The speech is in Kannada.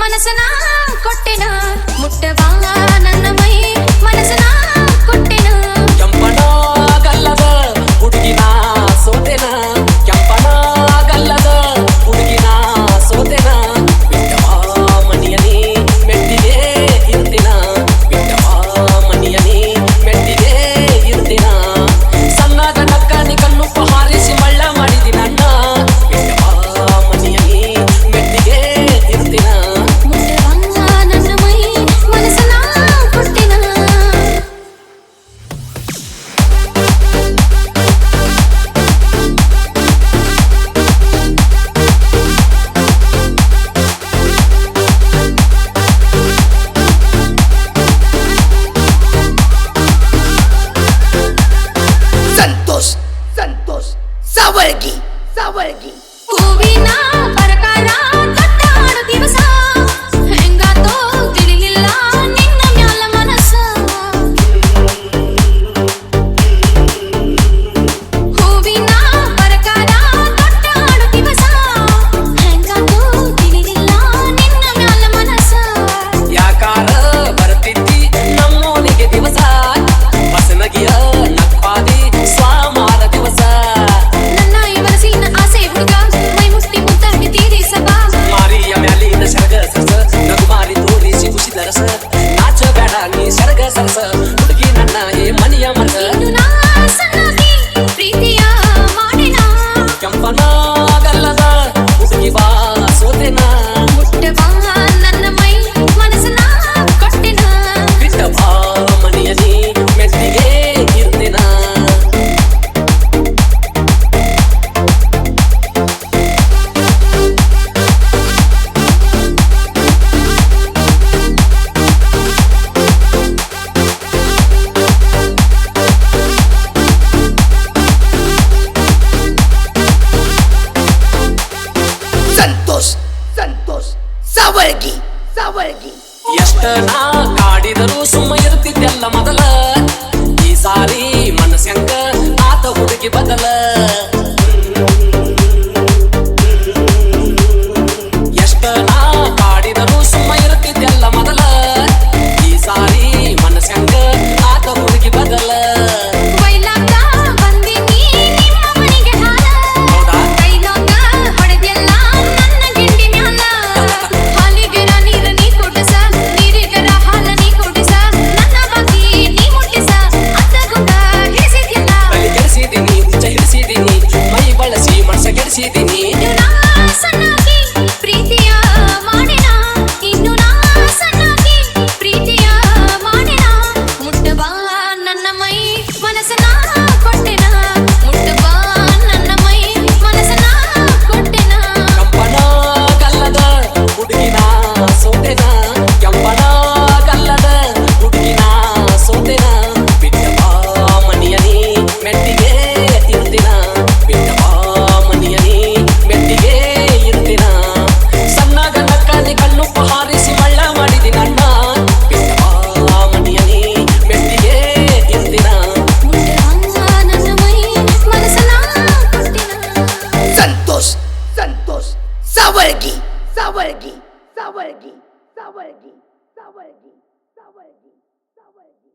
ಮನಸನ ಕೊಟ್ಟೆನ ಮುಟ್ಟವಾ ನನ್ನ ಮೈ ಮನಸನ ಕೊಟ್ಟೆನ ಕೆಂಪನ ಗಲ್ಲದ ಹುಡುಗಿನ ಸೋತೆನ ಕೆಂಪನ ಗಲ್ಲದ ಹುಡುಗಿನ ಸೋತೆನ ಬಿಟ್ಟವಾ ಮನಿಯನಿ ಮೆಟ್ಟಿಗೆ ಇರ್ತಿನ ಬಿಟ್ಟವಾ ಮನಿಯನಿ ಮೆಟ್ಟಿಗೆ ಇರ್ತಿನ ಸಣ್ಣದ ನಕ್ಕನಿ ಕಣ್ಣು ಹಾರಿಸಿ ಮಳ್ಳ ಮಾಡಿದಿ ನನ್ನ ಬಿಟ್ಟವಾ ಮನಿಯನಿ ಮೆಟ್ಟಿಗೆ ಇರ್ತಿನ ಮುಟ್ಟವಾ ನನ್ನ ಮೈ ಮನಸನ ಕೊಟ್ಟೆನ ಸಂತೋಷ್ ಸಂತೋಷ್ ಸಾವರ್ಗಿ ಸಾವರ್ಗಿ ಹೂವಿನ ಪ್ರಕಾರ ಕಟ್ಟಾಡ ದಿವಸ ಹೆಂಗಾತೋ ತಿಳಿಲಿಲ್ಲ ನಿನ್ನ ಮ್ಯಾಲ ಮನಸ್ಸ ಹೂವಿನ ಪ್ರಕಾರ ಕಟ್ಟಾಡ ದಿವಸ ಹೆಂಗಾತೋ ತಿಳಿಲಿಲ್ಲ ನಿನ್ನ ಮ್ಯಾಲ ಮನಸ್ಸ ಯಾಕಾರ ಬರ್ತಿದ್ದಿ ನಮ್ಮೋನಿಗೆ ದಿವಸ ಬಸನಗಿಯ ನಕ್ಪಾದಿ ಸ್ವಾಮಾರ ದಿವಸ ನನ್ನ ಇವರಸಿನ ಆಸೆ ಹುಡುಗ ಮೈ ಮುಟ್ಟಿ ಮುತ್ತಾಡಿ ತೀರಿಸಬ ಮಾರಿಯ ಮ್ಯಾಲಿನ ಸರಗ ಸರಸ ನಗು ಮಾರಿ ತೋರಿಸಿ ಖುಷಿ ದರಸ ನಾಚ ಬೇಡ ನೀ ಸರಗ ಸರಸ ಹುಡುಗಿ ನನ್ನ ಏ ಮನಿಯ ಮನಸ ಇನ್ನು ನಾ ಸಣ್ಣಾಗಿ ಪ್ರೀತಿಯ ಮಾಡಿನ ಕೆಂಪನ ಗಲ್ಲದ ಹುಡುಗಿ ಬಾ ಸೋತೆನ ಮುಟ್ಟವಾ ನನ್ನ ಮೈ ಮನಸನ ಕೊಟ್ಟೆನ ಬಿಟ್ಟ ಬಾ ಮನಿಯನಿ ಮೆಟ್ಟಿಗೆ ಇರ್ತಿನ ಸಂತೋಷ್ ಸಂತೋಷ್ ಸಾವರ್ಗಿ ಸಾವರ್ಗಿ ಎಷ್ಟ ನಾ ಕಾಡಿದರೂ ಸುಮ್ಮ ಇರ್ತಿದ್ದೆಲ್ಲ ಮೊದಲ ಈ ಸಾರಿ ಮನಸ್ಸಂಗ ಆತ ಹುಡುಗಿ ಬದಲ ಎಷ್ಟ ನಾ ಕಾಡಿದರೂ ಸುಮ್ಮ ಇರ್ತಿದ್ದೆಲ್ಲ ಮೊದಲ ಈ ಸಾರಿ ಮನಸ್ಸಂಗ ಆತ ಹುಡುಗಿ ಬದಲ ಬೈಲಾಗ ಬಂದಿನಿ ನಿಮ್ಮ ಮನೆಗೆ ಹಾಲ ಹೌದಾ? ಕೈಲಾಗ ಹೊಡೆದೆಲ್ಲ ನನ್ನ ಗಿಂಡಿ ಮ್ಯಾಲ ಹಾಲಿಗೆರ ನೀರ ನೀ ಕೊಡಿಸ ನೀರಿಗೆರ ಹಾಲ ನೀ ಕೊಡಿಸ ನನ್ನ ಬಾಕಿ ನೀ ಮುಟ್ಟಿಸ ಅತ್ತ ಗುಂಡ ಹಿಡಿಸಿದ್ಯಲ್ಲ ಬಳಿ ಕೆಡಿಸಿದೀನಿ ಹುಚ್ಚ ಹಿಡಿಸಿದೀನಿ ಮೈ ಬಳಸಿ ಮನಸ ಕೆಡಿಸಿದೀನಿ ಇನ್ನು ನಾ ಸಣ್ಣಾಗಿ ಪ್ರೀತಿಯ ಮಾಡಿನ ಇನ್ನು ನಾ ಸಣ್ಣಾಗಿ ಪ್ರೀತಿಯ ಮಾಡಿನ ಮುಟ್ಟವಾ ನನ್ನ ಮೈ ಮನಸನ ಕೊಟ್ಟೆನ ಮುಟ್ಟವಾ ನನ್ನ ಮೈ ಮನಸನ ಕೊಟ್ಟೆನ ಕೆಂಪನ ಗಲ್ಲದ ಹುಡುಗಿನ ಸೋತೆನ ಕೆಂಪನ ಗಲ್ಲದ ಹುಡುಗಿನ ಸೋತೆನ ಬಿಟ್ಟವಾ ಮನಿಯನಿ ಮೆಟ್ಟಿಗೆ ಇರ್ತಿನ ಬಿಟ್ಟವಾ ಮನಿಯನಿ ಮೆಟ್ಟಿಗೆ ಇರ್ತಿನ ಸಣ್ಣಗ ನಕ್ಕನಿ ಕಣ್ಣು ಹಾರಿಸಿ ಮಳ್ಳ ಮಾಡಿದಿ ನನ್ನ ಬಿಟ್ಟವಾ ಮನಿಯನಿ ಮೆಟ್ಟಿಗೆ ಇರ್ತಿನ ಮುಟ್ಟವಾ ನನ್ನ ಮೈ ಮನಸನ ಕೊಟ್ಟೆನ ಸಂತೋಷ್ ಸಂತೋಷ್ ಸಾವರ್ಗಿ ಸಾವರ್ಗಿ ಸಾವರ್ಗಿ ಸಾವರ್ಗಿ ಸಾವರ್ಗಿ ಸಾವರ್ಗಿ ಸಾವರ್ಗಿ